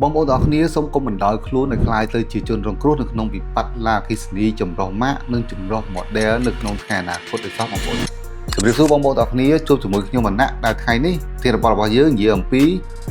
បងប្អូនទាំងអស់គ្នាសូមកុំបណ្ដោយខ្លួនឲ្យខ្លាយទៅជាជនរងគ្រោះនៅក្នុងវិបត្តិឡាអគ្គិសនីចម្រុះម៉ាកនិងចម្រុះ model នៅក្នុងថ្ងៃអនាគតដោយសោះបងប្អូនជម្រាបសួរបងប្អូនទាំងអស់គ្នាជួបជាមួយខ្ញុំវណ្ណៈដែលថ្ងៃនេះទីរបស់យើងនិយាយអំពី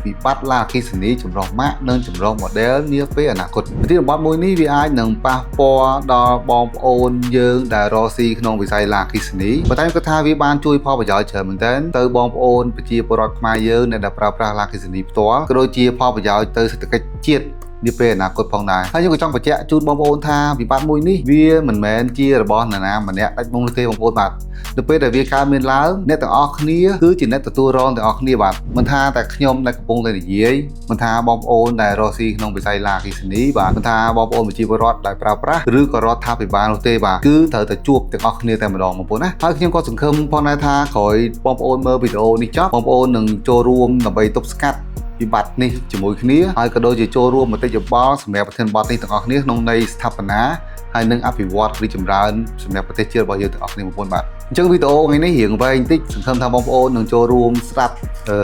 វិបត្តិឡាអគ្គិសនីចម្រុះម៉ាកនិងចម្រុះ model នាពេលអនាគតទីរបស់មួយនេះវាអាចនឹងប៉ះពាល់ដល់បងប្អូនយើងដែលរស់ស៊ីក្នុងវិស័យឡាអគ្គិសនីប៉ុន្តែគាត់ថាវាបានជួយផលប្រយោជន៍ច្រើនមែនទែនទៅបងប្អូនប្រជាពលរដ្ឋខ្មែរយើងដែលប្រើប្រាស់ឡាអគ្គិសនីផ្ទាល់ក៏ដូចជាផលប្រយោជន៍ទៅសេដ្ឋកិច្ចជាតិនាពេលអនាគតផងដែរហើយខ្ញុំក៏ចង់បញ្ជាក់ជូនបងប្អូនថាវិបត្តិមួយនេះវាមិនមែនជារបស់នរណាម្នាក់ដាច់មុខនោះទេបងប្អូនបាទនៅពេលដែលវាកើតមានឡើងអ្នកទាំងអស់គ្នាគឺជាអ្នកទទួលរងទាំងអស់គ្នាបាទមិនថាតែខ្ញុំដែលកំពុងតែនិយាយមិនថាបងប្អូនដែលរស់ស៊ីក្នុងវិស័យឡាអគ្គិសនីបាទមិនថាបងប្អូនប្រជាពលរដ្ឋដែលប្រើប្រាស់ឬក៏រដ្ឋាភិបាលនោះទេបាទគឺត្រូវតែជួបទាំងអស់គ្នាតែម្ដងបងប្អូនណាហើយខ្ញុំក៏សង្ឃឹមផងដែរថាក្រោយបងប្អូនមើលវីដេអូនេះចប់បងប្អូននឹងចូលរួមដើម្បីទប់ស្កាត់វិបត្តិនេះជាមួយគ្នាហើយក៏ដូចជាចូលរួមមតិយោបល់សម្រាប់ប្រធានបទនេះទាំងអស់គ្នាក្នុងន័យស្ថាបនាហើយនឹងអភិវឌ្ឍរីកចម្រើនសម្រាប់ប្រទេសជាតិរបស់យើងទាំងអស់គ្នាបងប្អូនបាទអញ្ចឹងវីដេអូថ្ងៃនេះរៀងវែងបន្តិចសង្ឃឹមថាបងប្អូននឹងចូលរួមស្ដាប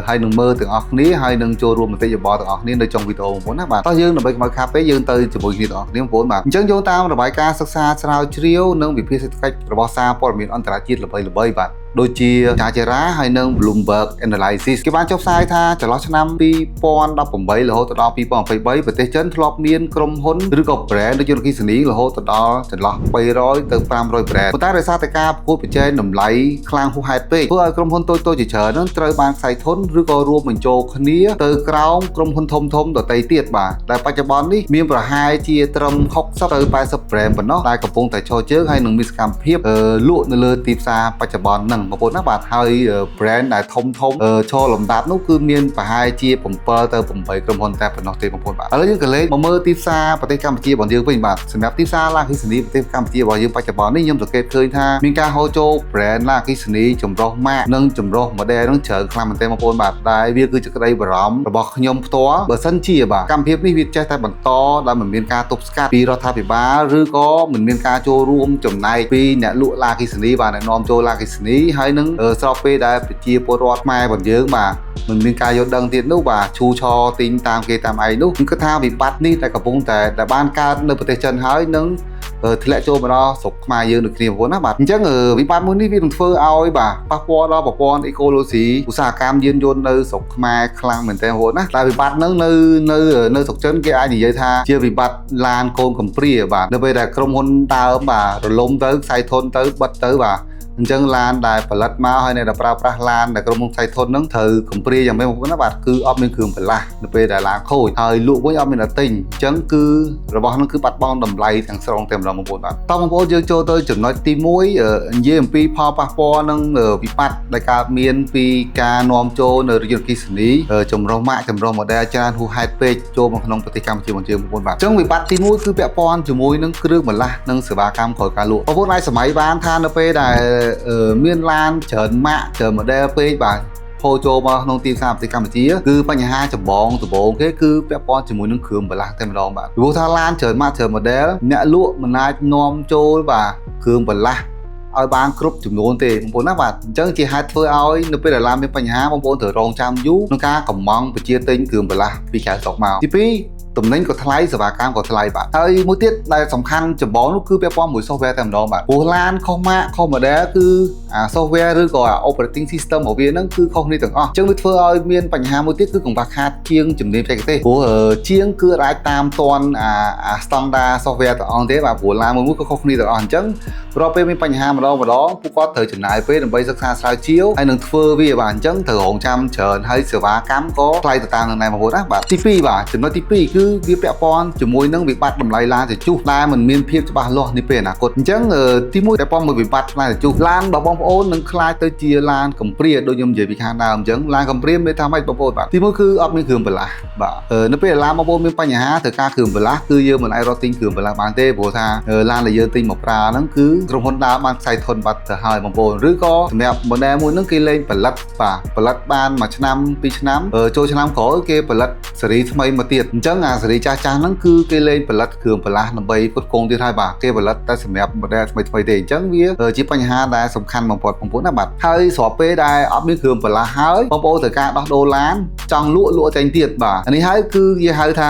់ហើយនឹងមើលទាំងអស់គ្នាហើយនឹងចូលរួមមតិយោបល់ទាំងអស់គ្នានៅtrongវីដេអូបងប្អូនណាបាទតោះយើងដើម្បីកុំឲ្យខាតពេកយើងទៅជាមួយគ្នាទាំងអស់គ្នាបងប្អូនបាទអញ្ចឹងយោងតាមរបាយការណ៍សិក្សាស្រាវជ្រាវនិងវិភាគសេដ្ឋកិច្ចរបស់សារព័ត៌មានអន្តរជាតិល្បីៗបាទដូចជា Jajera ហើយនិង Bloomberg Analysis គេបានចុះផ្សាយថាចន្លោះឆ្នាំ2018រហូតដល់2023ប្រទេសចិនធ្លាប់មានក្រុមហ៊ុនឬក៏ brand ដូចជាអគ្គិសនីរហូតដល់ចន្លោះ300ទៅ500 brand ប៉ុន្តែដោយសារតែការប្រកួតប្រជែងតម្លៃខ្លាំងហួសហេតុពេកធ្វើឲ្យក្រុមហ៊ុនតូចៗជាច្រើននឹងត្រូវបានខ្សែធនឬក៏រួមបញ្ចូលគ្នាទៅក្រោមក្រុមហ៊ុនធំៗដទៃទៀតបាទដែលបច្ចុប្បន្ននេះមានប្រហែលជាត្រឹម60ទៅ80 brand ប៉ុណ្ណោះដែលកំពុងតែឈរជើងហើយនឹងមានសកម្មភាពលក់នៅលើទីផ្សារបច្ចុប្បន្នហ្នឹងបងប្អូនណាបាទហើយ brand ដែលធំឈរលំដាប់នោះគឺមានប្រហែលជា7ទៅ8ក្រុមហ៊ុនតែប៉ុណ្ណោះទេបងប្អូនបាទឥឡូវយើងក៏លេខមកមើលទីផ្សារប្រទេសកម្ពុជារបស់យើងវិញបាទសម្រាប់ទីផ្សារឡាអគ្គិសនីប្រទេសកម្ពុជារបស់យើងបច្ចុប្បន្ននេះខ្ញុំសង្កេតឃើញថាមានការហូរចូល brand ឡាអគ្គិសនីចម្រុះម៉ាកនិងចម្រុះ model នឹងច្រើនខ្លាំងមែនទែនបងប្អូនបាទដែលវាគឺជាក្តីបារម្ភរបស់ខ្ញុំផ្ទាល់បើសិនជាបាទកម្មភាពនេះវាចេះតែបន្តដែលមិនមានការទប់ស្កាត់ពីរដ្ឋាភិបាលឬក៏មិនមានការចូលរួមចំណែកពីអ្នកលក់ឡាអគ្គិសនីបាទអ្នកនាំចូលឡាអគ្គិសនីហើយនឹងស្របពេលដែលប្រជាពលរដ្ឋខ្មែររបស់យើងបាទមិនមានការយល់ដឹងទៀតនោះបាទឈូឆរទិញតាមគេតាមឯងនោះខ្ញុំគិតថាវិបត្តិនេះតែកំពុងតែបានកើតនៅប្រទេសចិនហើយនឹងធ្លាក់ចូលមកដល់ស្រុកខ្មែរយើងដូចគ្នាបងប្អូនណាបាទអញ្ចឹងវិបត្តិមួយនេះវានឹងធ្វើឲ្យបាទប៉ះពាល់ដល់ប្រព័ន្ធអេកូឡូស៊ីឧស្សាហកម្មយានយន្តនៅស្រុកខ្មែរខ្លាំងមែនទែនបងប្អូនណាតែវិបត្តិហ្នឹងនៅស្រុកចិនគេអាចនិយាយថាជាវិបត្តិឡានកូនកំព្រាបាទនៅពេលដែលក្រុមហ៊ុនដើមបាទរលំទៅខ្សែធនទៅបិទទៅបាទអញ្ចឹងឡានដែលផលិតមកហើយអ្នកដែលប្រើប្រាស់ឡានដែលក្រុមហ៊ុនខ្សែធនហ្នឹងត្រូវកំព្រាយ៉ាងម៉េចបងប្អូនណាបាទគឺអត់មានគ្រឿងបន្លាស់នៅពេលដែលឡានខូចហើយលក់វិញអត់មានអ្នកទិញអញ្ចឹងគឺរបស់ហ្នឹងគឺបាត់បង់តម្លៃទាំងស្រុងតែម្ដងបងប្អូនបាទតោះបងប្អូនយើងចូលទៅចំណុចទី1និយាយអំពីផលប៉ះពាល់និងវិបត្តិដែលកើតមានពីការនាំចូលនៅរថយន្តអគ្គិសនីចម្រុះម៉ាកចម្រុះ model ច្រើនហួសហេតុពេកចូលមកក្នុងប្រទេសកម្ពុជារបស់យើងបងប្អូនបាទអញ្ចឹងវិបត្តិទី1គឺពាក់ព័ន្ធជាមួយនឹងគ្រឿងបន្លាស់និងសេវាកម្មក្រោយការលក់បងប្អូនអាចសម័យបានថានៅពេលដែលមានឡានច្រើនម៉ាកច្រើន model ពេកបាទហូរចូលមកក្នុងទីផ្សារប្រទេសកម្ពុជាគឺបញ្ហាចម្បងគេគឺពាក់ព័ន្ធជាមួយនឹងគ្រឿងបន្លាស់តែម្ដងបាទពីព្រោះថាឡានច្រើនម៉ាកច្រើន model អ្នកលក់មិនអាចនាំចូលបាទគ្រឿងបន្លាស់ឲ្យបានគ្រប់ចំនួនទេបងប្អូនណាបាទអញ្ចឹងជាហេតុធ្វើឲ្យនៅពេលដែលឡានមានបញ្ហាបងប្អូនត្រូវរងចាំយូរក្នុងការកម្មង់ប្រជាទិញគ្រឿងបន្លាស់ពីក្រៅស្រុកមកទី2តំណែងក៏ថ្លៃសេវាកម្មក៏ថ្លៃបាទហើយមួយទៀតដែលសំខាន់ចម្បងនោះគឺពាក់ព័ន្ធមួយ software តែម្ដងបាទព្រោះឡានខុសម៉ាកខុស model គឺអា software ឬក៏ operating system របស់វាហ្នឹងគឺខុសគ្នាទាំងអស់អញ្ចឹងវាធ្វើឲ្យមានបញ្ហាមួយទៀតគឺកង្វះខាតជាងជំនាញបច្ចេកទេសព្រោះជាងគឺអាចតាមទាន់អា standard software ទាំងអស់ទេបាទព្រោះឡានមួយក៏ខុសគ្នាទាំងអស់អញ្ចឹងរាល់ពេលមានបញ្ហាម្ដងពួកគាត់ត្រូវចំណាយពេលដើម្បីសិក្សាស្រាវជ្រាវហើយនឹងធ្វើវាបាទអញ្ចឹងត្រូវរងចាំច្រើនហើយសេវាកម្មក៏ថ្លៃទៅតាមនឹងដែរបងប្អូនណាបាទទី2បាទចំណុចទី2គឺវាពាក់ព័ន្ធជាមួយនឹងវិបត្តិតម្លៃឡានជជុះដែលមិនមានភាពច្បាស់លាស់នាពេលអនាគតអញ្ចឹងទី1ពាក់ព័ន្ធមួយវិបត្តិឡានជជុះឡានរបស់បងប្អូននឹងខ្លាចទៅជាឡានកំព្រាដូចខ្ញុំនិយាយពីខាងដើមអញ្ចឹងឡានកំព្រាមានថាម៉េចបងប្អូនបាទទី1គឺអត់មានគ្រឿងបន្លាស់បាទនៅពេលឡានបងប្អូនមានបញ្ហាត្រូវការគ្រឿងបន្លាស់គឺយើងមិនអាចរកទិញគ្រឿងបន្លាស់បានទេព្រោះថាឡានដែលយើងទិញមកប្រើហ្នឹងគឺក្រុមហ៊ុនដើមបានខ្សែធនបាត់ទៅហើយបងប្អូនឬក៏សម្រាប់ model មួយហ្នឹងគេលេងផលិតបាទផលិតបាន1ឆ្នាំ2ឆ្នាំចូលឆ្នាំក្រោយគេផលិតស៊េរីថ្មីមកទៀតអញ្ចឹងអា សេរីចាស់ហ្នឹងគឺគេលេងផលិតគ្រឿងបន្លាស់ដើម្បីផ្គត់ផ្គង់ទៀតហើយបាទគេផលិតតែសម្រាប់ model ថ្មីៗទេអញ្ចឹងវាជាបញ្ហាដែលសំខាន់បំផុតបងប្អូនណាបាទហើយស្របពេលដែលអត់មានគ្រឿងបន្លាស់ហើយបងប្អូនត្រូវការដោះដូរឡានចង់លក់ចេញទៀតបាទនេះហើយគឺគេហៅថ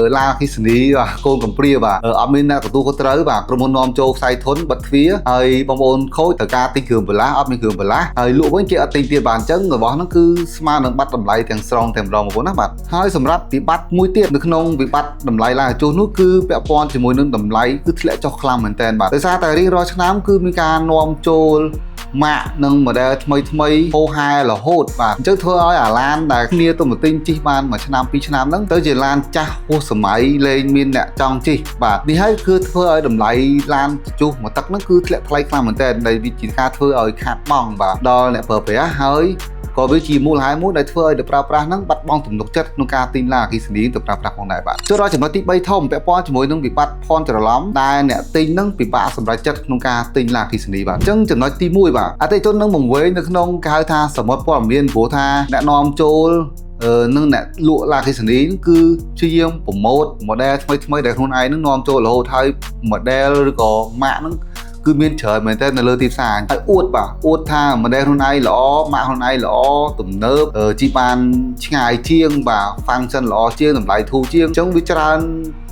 ាឡានអគ្គិសនីបាទកូនកំព្រាបាទអត់មានអ្នកទទួលខុសត្រូវបាទក្រុមហ៊ុននាំចូលខ្សែធនបិទទ្វារហើយបងប្អូនខូចត្រូវការទិញគ្រឿងបន្លាស់អត់មានគ្រឿងបន្លាស់ហើយលក់វិញគេអត់ទិញទៀតបាទអញ្ចឹងរបស់ហ្នឹងគឺស្មើនឹងបាត់តម្លៃទាំងស្រុងតែម្ដងបងប្អូនណាបាទហើយសម្រាប់វិបត្តិមួយទៀតនៅក្នុងវិបត្តិតម្លៃឡានជួសនោះគឺពាក់ព័ន្ធជាមួយនឹងតម្លៃគឺធ្លាក់ចុះខ្លាំងមែនទែនបាទដោយសារតែរៀងរាល់ឆ្នាំគឺមានការនាំចូលម៉ាកនិង model ថ្មីហូរហែរហូតបាទអញ្ចឹងធ្វើឲ្យអាឡានដែលគ្នាទៅមកទិញជិះបានមួយឆ្នាំពីរឆ្នាំហ្នឹងទៅជាឡានចាស់ហួសសម័យលែងមានអ្នកចង់ជិះបាទនេះហើយគឺធ្វើឲ្យតម្លៃឡានជួសមកទឹកហ្នឹងគឺធ្លាក់ថ្លៃខ្លាំងមែនទែនដែលវាជាការធ្វើឲ្យខាតបង់បាទដល់អ្នកប្រើប្រាស់ហើយក៏វាជាមូលហេតុមួយដែលធ្វើឲ្យអ្នកប្រើប្រាស់ហ្នឹងបាត់បង់ទំនុកចិត្តក្នុងការទិញឡានអគ្គិសនីទៅប្រើប្រាស់ផងដែរបាទចូលដល់ចំណុចទី3ធំពាក់ព័ន្ធជាមួយនឹងវិបត្តិភ័ន្តច្រឡំដែលអ្នកទិញហ្នឹងពិបាកសម្រេចចិត្តក្នុងការទិញឡានអគ្គិសនីបាទអញ្ចឹងចំណុចទី1បាទអតិថិជននឹងបង្វេរនៅក្នុងគេហៅថាសមុទ្រព័ត៌មានព្រោះថាអ្នកនាំចូលនឹងអ្នកលក់ឡានអគ្គិសនីគឺព្យាយាមប្រម៉ូទ model ថ្មីដែលខ្លួនឯងនឹងនាំចូលរហូតហើយ model ឬក៏ mark ហ្នឹងគឺមានច្រើនមែនតើនៅលើទីផ្សារហើយអួតបាទអួតថា model ខ្លួនឯងល្អម៉ាកខ្លួនឯងល្អទំនើបជីបានឆ្ងាយជាងបាទ function ល្អជាងតម្លៃធូរជាងអញ្ចឹងវាច្រើន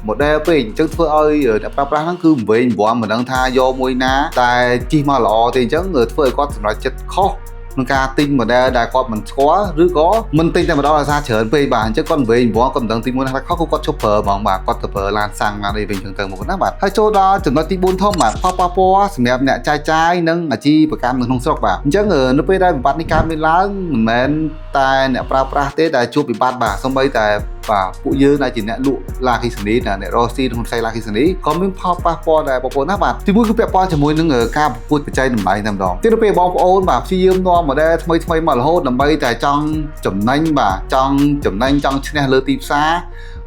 model ពេកអញ្ចឹងធ្វើឲ្យអ្នកប្រើប្រាស់ហ្នឹងគឺវែងវំមិនដឹងថាយកមួយណាតែជិះមកល្អទេអញ្ចឹងធ្វើឲ្យគាត់សម្រេចចិត្តខុសក្នុងការទិញ model ដែលគាត់មិនស្គាល់ឬក៏មិនទិញតែម្ដងដោយសារច្រើនពេកបាទអញ្ចឹងគាត់វែងវំគាត់មិនដឹងទីមួយណាខុសគាត់ជប់ប្រើហ្មងបាទគាត់ទៅប្រើឡានសាំងឡានអីវិញអញ្ចឹងទៅមកណាបាទហើយចូលដល់ចំណុចទី4ធំបាទផលប៉ះពាល់សម្រាប់អ្នកចាយនិងអាជីវកម្មនៅក្នុងស្រុកបាទអញ្ចឹងនៅពេលដែលវិបត្តិនេះកើតមានឡើងមិនមែនតែអ្នកប្រើប្រាស់ទេដែលជួបវិបត្តិបាទសូម្បីតែបាទពួកយើងដែលជាអ្នកលក់ឡានអគ្គិសនីអ្នករកស៊ីក្នុងផ្ទៃឡានអគ្គិសនីក៏មានផលប៉ះពាល់ដែរបងប្អូនណាបាទទីមួយគឺពាក់ព័ន្ធជាមួយនឹងការប្រកួតប្រជែងតម្លៃតែម្ដងទី2បងប្អូនបាទព្យាយាមនាំ model ថ្មីមករហូតដើម្បីតែចង់ចំណេញបាទចង់ចំណេញចង់ឈ្នះលើទីផ្សា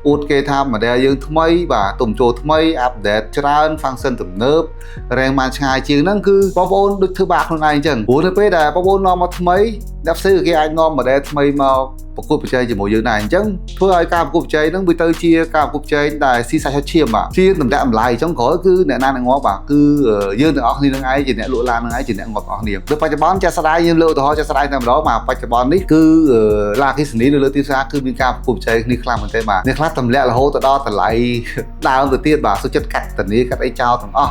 រអួតគេថា model យើងថ្មីបាទទុំចូលថ្មីអាប់ដេតច្រើន function ទំនើបរែងបានឆ្ងាយជាងហ្នឹងគឺបងប្អូនដូចធ្វើបាបខ្លួនឯងអញ្ចឹងព្រោះនៅពេលដែលបងប្អូននាំមកថ្មីអ្នកផ្សេងគេអាចនាំ model ថ្មីមកប្រកួតប្រជែងជាមួយយើងដែរអញ្ចឹងធ្វើឲ្យការប្រកួតប្រជែងហ្នឹងវាទៅជាការប្រកួតប្រជែងដែលស៊ីសាច់ហុចឈាមបាទជាតម្លាក់តម្លៃអញ្ចឹងក្រោយគឺអ្នកណានឹងងាប់បាទគឺយើងទាំងអស់គ្នានឹងឯងជាអ្នកលក់ឡាននឹងឯងជាអ្នកងាប់អស់គ្នាដូចបច្ចុប្បន្នចាស់ស្ដាយយើងលើកឧទាហរណ៍ចាស់ស្ដាយតែម្ដងបាទបច្ចុប្បន្ននេះគឺឡានអគ្គិសនីនៅលើទីផ្សារគឺមានការប្រកួតប្រជែងគ្នាខ្លាំងមែនទែនបាទអ្នកខ្លះតម្លាក់រហូតទៅដល់តម្លៃដើមទៅទៀតបាទសុខចិត្តកាត់ធានាកាត់អីចោលទាំងអស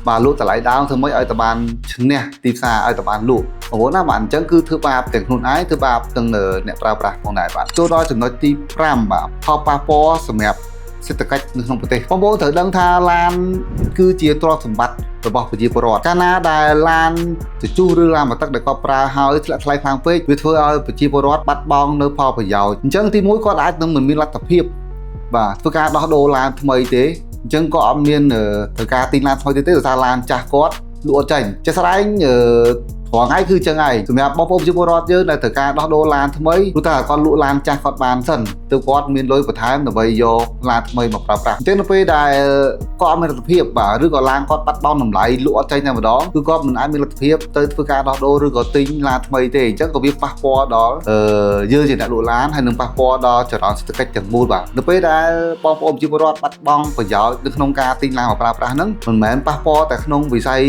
់បាទលក់តម្លៃដើមធ្វើម៉េចឲ្យតបានឈ្នះទីផ្សារឲ្យតបានលក់បងប្អូនណាបាទអញ្ចឹងគឺធ្វើបាបទាំងខ្លួនឯងធ្វើបាបទាំងអ្នកប្រើប្រាស់ផងដែរបាទចូលដល់ចំណុចទី5បាទផលប៉ះពាល់សម្រាប់សេដ្ឋកិច្ចនៅក្នុងប្រទេសបងប្អូនត្រូវដឹងថាឡានគឺជាទ្រព្យសម្បត្តិរបស់ប្រជាពលរដ្ឋកាលណាដែលឡានជជុះឬឡានមកទឹកដែលគាត់ប្រើហើយធ្លាក់ថ្លៃខ្លាំងពេកវាធ្វើឲ្យប្រជាពលរដ្ឋបាត់បង់នៅផលប្រយោជន៍អញ្ចឹងទី1គាត់អាចនឹងមិនមានលទ្ធភាពបាទធ្វើការដោះដូរឡានថ្មីទេអញ្ចឹងក៏អត់មានត្រូវការទិញឡានថ្មីទេដោយសារឡានចាស់គាត់លក់អត់ចាញ់ចាស់ស្ដែងរាល់ថ្ងៃគឺចឹងហើយសម្រាប់បងប្អូនប្រជាពលរដ្ឋយើងដែលត្រូវការដោះដូរឡានថ្មីព្រោះតែគាត់លក់ឡានចាស់គាត់បានសិនទើបគាត់មានលុយបន្ថែមដើម្បីយកឡានថ្មីមកប្រើប្រាស់អញ្ចឹងនៅពេលដែលគាត់អត់មានលទ្ធភាពបាទឬក៏ឡានគាត់បាត់បង់តម្លៃលក់អត់ចាញ់តែម្ដងគឺគាត់មិនអាចមានលទ្ធភាពទៅធ្វើការដោះដូរឬក៏ទិញឡានថ្មីទេអញ្ចឹងក៏វាប៉ះពាល់ដល់យើងជាអ្នកលក់ឡានហើយនឹងប៉ះពាល់ដល់ចរន្តសេដ្ឋកិច្ចទាំងមូលបាទនៅពេលដែលបងប្អូនប្រជាពលរដ្ឋបាត់បង់ប្រយោជន៍នៅក្នុងការទិញឡានមកប្រើប្រាស់ហ្នឹងមិនមែនប៉ះពាល់តែក្នុងវិស័យ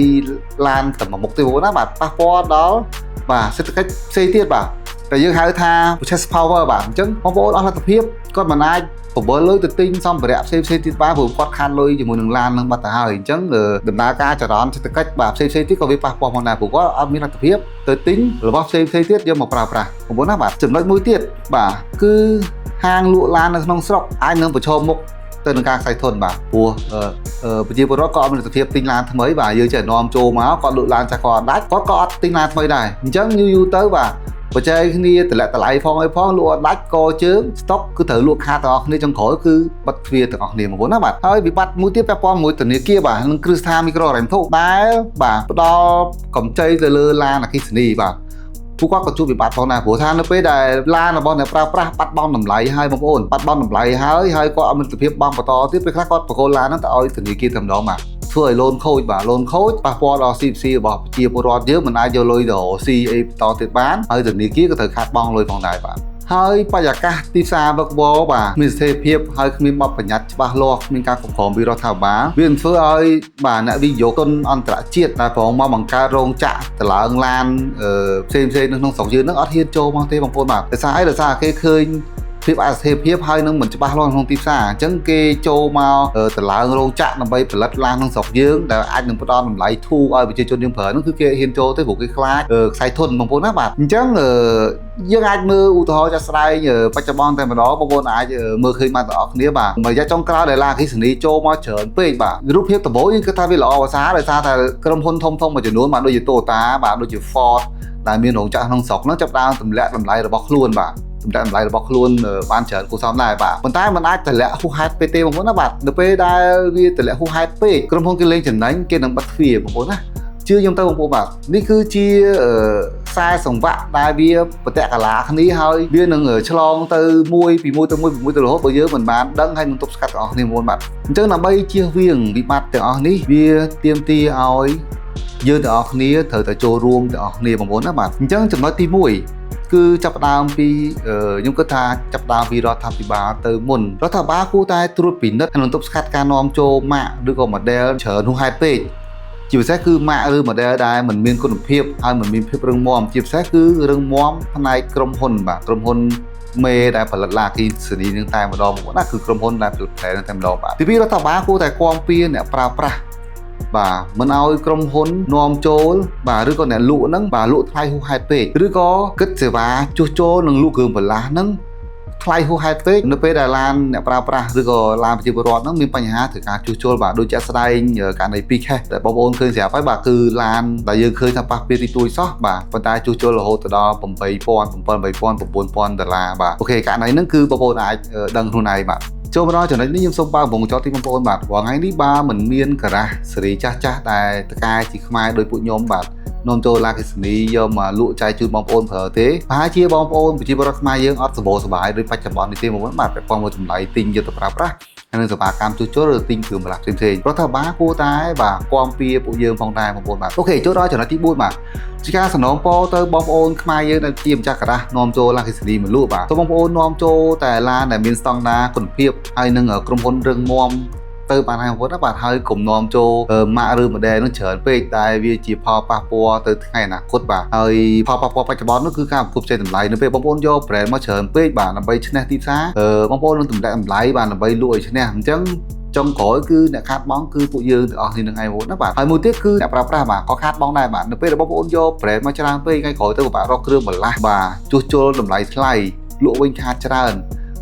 ឡានតែមួយមុខទេបងណាបាទប៉ះពាល់ដល់បាទសេដ្ឋកិច្ចផ្សេងទៀតបាទតែយើងហៅថា purchase power បាទអញ្ចឹងបងប្អូនអស់លទ្ធភាពគាត់មិនអាចបង្វិលលុយទៅទិញសម្ភារៈផ្សេងទៀតបានព្រោះគាត់ខាតលុយជាមួយនឹងឡាននឹងបាត់ទៅហើយអញ្ចឹងដំណើរការចរន្តសេដ្ឋកិច្ចបាទផ្សេងទៀតក៏វាប៉ះពាល់ផងដែរព្រោះគាត់អត់មានលទ្ធភាពទៅទិញរបស់ផ្សេងទៀតយកមកប្រើប្រាស់បងប្អូនណាបាទចំណុចមួយទៀតបាទគឺហាងលក់ឡាននៅក្នុងស្រុកអាចនឹងប្រឈមមុខទៅនឹងការខ្សែធនបាទព្រោះប្រជាពលរដ្ឋក៏អត់មានលទ្ធភាពទិញឡានថ្មីបាទយើងចេះនាំចូលមកគាត់លក់ឡានចាស់គាត់ដាច់គាត់ក៏អត់ទិញឡានថ្មីដែរអញ្ចឹងយូរទៅបាទបច្ចេកគ្នាតម្លាក់តម្លៃផងអីផងលក់អត់ដាច់ក៏ជើងស្តុកគឺត្រូវលក់ខាតទាំងអស់គ្នាចុងក្រោយគឺបិទទ្វារទាំងអស់គ្នាបងប្អូនណាបាទហើយវិបត្តិមួយទៀតពាក់ព័ន្ធមួយធនាគារបាទនឹងគ្រឹះស្ថានមីក្រូហិរញ្ញវត្ថុដែលបាទផ្ដល់កម្ចីទៅលើឡានអគ្គិសនីបាទពួកគាត់ក៏ជួបវិបត្តិផងដែរព្រោះថានៅពេលដែលឡានរបស់អ្នកប្រើប្រាស់បាត់បង់តម្លៃហើយបងប្អូនបាត់បង់តម្លៃហើយគាត់អត់មានលទ្ធភាពបង់បន្តទៀតពេលខ្លះគាត់ប្រកូលឡានហ្នឹងទៅឲ្យធនាគារតែម្ដងបាទធ្វើឲ្យលូនខូចបាទលូនខូចប៉ះពាល់ដល់ CPC របស់ប្រជាពលរដ្ឋយើងមិនអាចយកលុយទៅស៊ីអីបន្តទៀតបានហើយធនាគារក៏ត្រូវខាតបង់លុយផងដែរបាទ ហើយបរិយាកាសទីផ្សារវឹកវរបាទមានស្ថិរភាពហើយគ្មានបទបញ្ញត្តិច្បាស់លាស់គ្មានការគ្រប់គ្រងពីរដ្ឋាភិបាលវានឹងធ្វើឲ្យបាទអ្នកវិនិយោគទុនអន្តរជាតិដែលប្រងមកបង្កើតរោងចក្រតឡើងឡានផ្សេងនៅក្នុងស្រុកយើងនឹងអត់ហ៊ានចូលមកទេបងប្អូនបាទដោយសារអីដោយសារគេឃើញភាពអស្ថិរភាពហើយនឹងមិនច្បាស់លាស់ក្នុងទីផ្សារអញ្ចឹងគេចូលមកតឡើងរោងចក្រដើម្បីផលិតឡានក្នុងស្រុកយើងដែលអាចនឹងផ្ដល់តម្លៃធូរឲ្យប្រជាជនយើងប្រើនោះគឺគេហ៊ានចូលទេព្រោះគេខ្លាចខ្សែធនបងប្អូនណាបាទអញ្ចឹងយើងអាចមើលឧទាហរណ៍ចាស់ស្ដែងបច្ចុប្បន្នតែម្ដងបងប្អូនអាចមើលឃើញបានទាំងអស់គ្នាបាទមួយរយៈចុងក្រោយដែលឡានអគ្គិសនីចូលមកច្រើនពេកបាទរូបភាពដំបូងយើងគិតថាវាល្អប្រសើរដោយសារតែក្រុមហ៊ុនធំៗមួយចំនួនបាទដូចជា Toyota បាទដូចជា Ford ដែលមានរោងចក្រក្នុងស្រុកហ្នឹងចាប់ផ្ដើមទម្លាក់តម្លៃរបស់ខ្លួនបាទតម្លៃរបស់ខ្លួនបានច្រើនគួរសមដែរបាទប៉ុន្តែมันអាចតម្លាក់ហួសហេតុពេកទេបងប្អូនណាបាទនៅពេលដែលវាតម្លាក់ហួសហេតុពេកក្រុមហ៊ុនគេលេងចំណេញគេនឹងបិទទ្វារបងប្អូនណាជឿខ្ញុំទៅបងប្អូនបាទនេះគឺជាខ្សែសង្វាក់ដែលវាប្រតិកាឡាគ្នាហើយវានឹងឆ្លងទៅមួយពីមួយទៅរហូតបើយើងមិនបានដឹងហើយនឹងទប់ស្កាត់ទាំងអស់គ្នាបងប្អូនបាទអញ្ចឹងដើម្បីជៀសវាងវិបត្តិទាំងអស់នេះវាទាមទារឲ្យយើងទាំងអស់គ្នាត្រូវតែចូលរួមទាំងអស់គ្នាបងប្អូនណាបាទអញ្ចឹងចំណុចទី1គឺចាប់ផ្ដើមពីខ្ញុំគិតថាចាប់ផ្ដើមពីរដ្ឋាភិបាលទៅមុនរដ្ឋាភិបាលគួរតែត្រួតពិនិត្យហើយនឹងទប់ស្កាត់ការនាំចូលម៉ាកឬក៏ model ច្រើនហួសហេតុពេកជាពិសេសគឺម៉ាកឬ model ដែលមិនមានគុណភាពហើយមិនមានភាពរឹងមាំជាពិសេសគឺរឹងមាំផ្នែកក្រុមហ៊ុនបាទក្រុមហ៊ុនមេដែលផលិតឡានអគ្គិសនីនឹងតែម្ដងមកណាគឺក្រុមហ៊ុនដែលផលិតតែនឹងតែម្ដងបាទទីពីររដ្ឋាភិបាលគួរតែគាំពៀអ្នកប្រើប្រាស់បាទមិនឲ្យក្រុមហ៊ុននាំចូលបាទឬក៏អ្នកលក់ហ្នឹងបាទលក់ថ្លៃហួសហេតុពេកឬក៏គិតសេវាជួសជុលនិងលក់គ្រឿងបន្លាស់ហ្នឹងថ្លៃហួសហេតុពេកនៅពេលដែលឡានអ្នកប្រើប្រាស់ឬក៏ឡានប្រជាពលរដ្ឋហ្នឹងមានបញ្ហាត្រូវការជួសជុលបាទដូចជាស្ដែងករណី2 case ដែលបងប្អូនឃើញស្រាប់ហើយបាទគឺឡានដែលយើងឃើញថាប៉ះពាល់ទីទួយសោះបាទប៉ុន្តែជួសជុលរហូតដល់$8,000 $9,000 $9,000បាទអូខេករណីហ្នឹងគឺបងប្អូនអាចដឹងខ្លួនឯងបាទចូលមកដល់ចំណុចនេះខ្ញុំសូមបើកវងចោតទីបងប្អូនបាទរាល់ថ្ងៃនេះបើមិនមានការ៉ាសសេរីចាស់ដែលតកែជាខ្មែរដោយពួកខ្ញុំបាទនាំចូលឡានអគ្គិសនីយកមកលក់ចែកជូនបងប្អូនប្រើទេប្រហែលជាបងប្អូនប្រជាពលរដ្ឋខ្មែរយើងអត់សម្បូរសប្បាយដូចបច្ចុប្បន្ននេះទេបងប្អូនបាទពាក់ព័ន្ធមួយតម្លៃទិញយកទៅប្រើប្រាស់ហើយនឹងសេវាកម្មជួសជុលឬទិញគ្រឿងបន្លាស់ផ្សេងៗរដ្ឋាភិបាលគួរតែបាទគាំពៀពួកយើងផងដែរបងប្អូនបាទអូខេចូលដល់ចំណុចទី4បាទជាការសំណូមពរទៅបងប្អូនខ្មែរយើងដែលជាម្ចាស់ការ៉ាសនាំចូលឡានអគ្គិសនីមកលក់បាទទៅបងប្អូននាំចូលតែឡានដែលមានស្តង់ដារគុណភាពហើយនឹងក្រុមហ៊ុនរឹងមាំទៅបានហើយបងប្អូនបាទហើយកុំនាំចូលម៉ាកឬ model នឹងច្រើនពេកតែវាជាផលប៉ះពាល់ទៅថ្ងៃអនាគតបាទហើយផលប៉ះពាល់បច្ចុប្បន្ននោះគឺការប្រគប់ចេញតម្លៃនៅពេលបងប្អូនយក brand មកច្រើនពេកបាទដើម្បីឈ្នះទីផ្សារបងប្អូននឹងតម្លាក់តម្លៃបាទដើម្បីលក់ឲ្យឈ្នះអញ្ចឹងចុងក្រោយគឺអ្នកខាតបង់គឺពួកយើងទាំងអស់គ្នានឹងឯងបងប្អូនណាបាទហើយមួយទៀតគឺអ្នកប្រើប្រាស់បាទក៏ខាតបង់ដែរបាទនៅពេលដែលបងប្អូនយក brand មកច្រើនពេកថ្ងៃក្រោយទៅពិបាករកគ្រឿងបន្លាស់បាទជួសជុលតម្លៃថ្លៃលក់វិញខាតច្រើន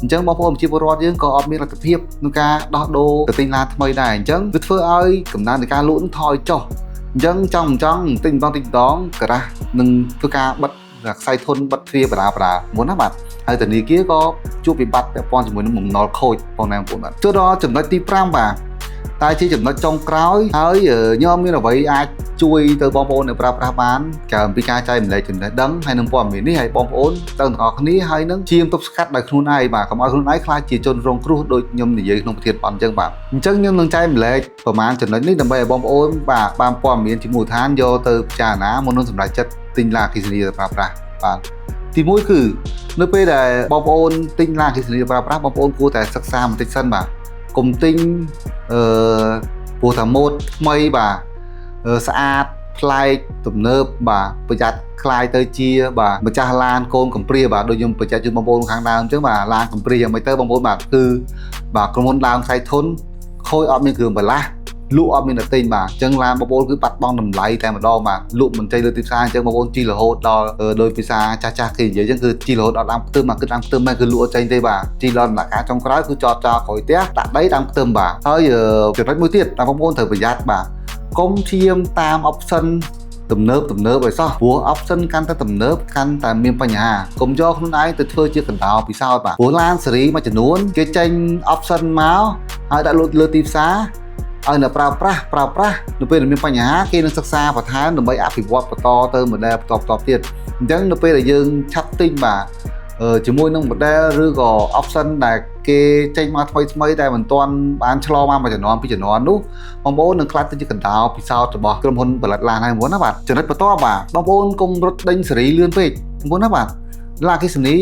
អញ្ចឹងបងប្អូនប្រជាពលរដ្ឋយើងក៏អត់មានលទ្ធភាពក្នុងការដោះដូរទៅទិញឡានថ្មីដែរអញ្ចឹងវាធ្វើឲ្យកំណើននៃការលក់នឹងថយចុះអញ្ចឹងចង់ទិញម្ដងការ៉ាសនឹងធ្វើការបិទខ្សែធនបិទទ្វារបដាមុនណាបាទហើយធនាគារក៏ជួបវិបត្តិពាក់ព័ន្ធជាមួយនឹងបំណុលខូចបងប្អូនបាទចូលដល់ចំណុចទី5បាទតែជាចំណុចចុងក្រោយហើយខ្ញុំមានអ្វីអាចជួយទៅបងប្អូនអ្នកប្រើប្រាស់បានក្រៅពីការចែកម្លែកចំណេះដឹងហើយនឹងព័ត៌មាននេះឲ្យបងប្អូនទាំងអស់គ្នាហើយនឹងជាងទប់ស្កាត់ដោយខ្លួនឯងបាទកុំឲ្យខ្លួនឯងខ្លាចជាជនរងគ្រោះដូចខ្ញុំនិយាយក្នុងប្រធានបទអញ្ចឹងបាទអញ្ចឹងខ្ញុំនឹងចែកម្លែកប្រហែលចំណុចនេះដើម្បីឲ្យបងប្អូនបាទបានព័ត៌មានជាមូលដ្ឋានយកទៅពិចារណាមុននឹងសម្រេចចិត្តទិញឡានអគ្គិសនីទៅប្រើប្រាស់បាទទី1គឺនៅពេលដែលបងប្អូនទិញឡានអគ្គិសនីទៅប្រើប្រាស់បងប្អូនគួរតែសិក្សាបន្តិចសិនបាទកុំទិញព្រោះថាម៉ូដថ្មីបាទស្អាតប្លែកទំនើបបាទប្រយ័ត្នคล้ายទៅជាបាទម្ចាស់ឡានកូនកំព្រាបាទដូចខ្ញុំបញ្ជាក់ជូនបងប្អូនខាងដើមអញ្ចឹងបាទឡានកំព្រាយ៉ាងម៉េចទៅបងប្អូនបាទគឺបាទក្រុមហ៊ុនដើមខ្សែធនខូចអត់មានគ្រឿងបន្លាស់លក់អត់មានតែទិញបាទអញ្ចឹងឡានបងប្អូនគឺបាត់បង់តម្លៃតែម្ដងបាទលក់មិនចេញលើទីផ្សារអញ្ចឹងបងប្អូនជីរហូតដល់ដោយភាសាចាស់គេនិយាយអញ្ចឹងគឺជីរហូតដល់ដាំខ្ទឹមបាទគឺដាំខ្ទឹមហ្នឹងគឺលក់អត់ចេញទេបាទជីដល់ដំណាក់កាលចុងក្រោយគឺចតចោលក្រោយផ្ទះដាក់ដីដាំខ្ទឹមបាទហើយចំណុចមួយទៀតបងប្អូនត្រូវប្រយ័ត្នបាទកុំឈាមតាម option ទំនើបឲ្យសោះព្រោះ option កាន់តែទំនើបកាន់តែមានបញ្ហាកុំយកខ្លួនឯងទៅធ្វើជាកណ្ដោពិសោធន៍បាទព្រោះឡានស៊េរីមួយចំនួនគេចេញ option មកហើយដាក់លើទីផ្សារឲ្យអ្នកប្រើប្រាស់នៅពេលមានបញ្ហាគេនឹងសិក្សាបន្ថែមដើម្បីអភិវឌ្ឍបន្តទៅ model បន្តទៀតអញ្ចឹងនៅពេលដែលយើងឆាប់ទិញបាទជាមួយនឹង model ឬក៏ option ដែលគេចេញមកថ្មីតែមិនទាន់បានឆ្លងមកមួយជំនាន់ពីជំនាន់នោះបងប្អូននឹងខ្លាចទៅជាកណ្ដោពិសោធន៍របស់ក្រុមហ៊ុនផលិតឡានហើយបងប្អូនណាបាទចំណុចបន្តបាទបងប្អូនកុំរត់ដេញសេរីលឿនពេកបងប្អូនណាបាទ ឡាគិសនី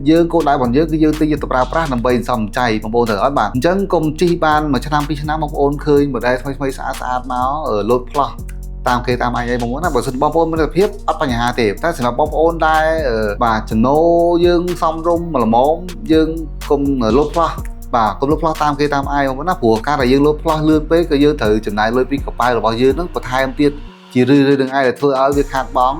យើងគោលដៅរបស់យើងគឺយើងទិញទៅប្រើប្រាស់ដើម្បីសំចៃបងប្អូនទៅអត់បាទអញ្ចឹងកុំជីបានមួយឆ្នាំពីរឆ្នាំបងប្អូនឃើញ model ថ្មីស្អាតមកលោតផ្លោះតាមគេតាមអីបងប្អូនណាបើសិនបងប្អូនមានលទ្ធភាពអត់បញ្ហាទេតែសម្រាប់បងប្អូនដែលបាទចំណូលយើងសំរុំល្មមយើងកុំលោតផ្លោះបាទកុំលោតផ្លោះតាមគេតាមអាយបងប្អូនណាព្រោះការដែលយើងលោតផ្លោះលឿនពេកក៏យើងត្រូវចំណាយលុយពីកប៉ាល់របស់យើងនឹងបន្ថែមទៀតជារឿយៗនឹងឯងដែលធ្វើឲ្យវាខាតបង់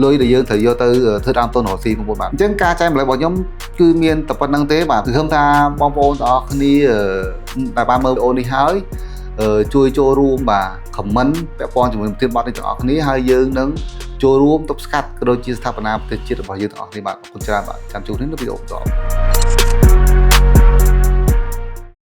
លុយដែលយើងត្រូវយកទៅធ្វើដើមទុនរកស៊ីបងប្អូនបាទអញ្ចឹងការចែកម្លែករបស់ខ្ញុំគឺមានតែប៉ុណ្្នឹងទេបាទគឺខ្ញុំថាបងប្អូនទាំងអស់គ្នាដែលបានមើលវីដេអូនេះហើយជួយចូលរួមបាទ comment ពាក់ព័ន្ធជាមួយប្រធានបទនេះទាំងអស់គ្នាហើយយើងនឹងចូលរួមទប់ស្កាត់ក៏ដូចជាស្ថាបនាប្រទេសជាតិរបស់យើងទាំងអស់គ្នាបាទអរគុណច្រើនបាទចាំជួបគ្នានៅវីដេអូបន្ត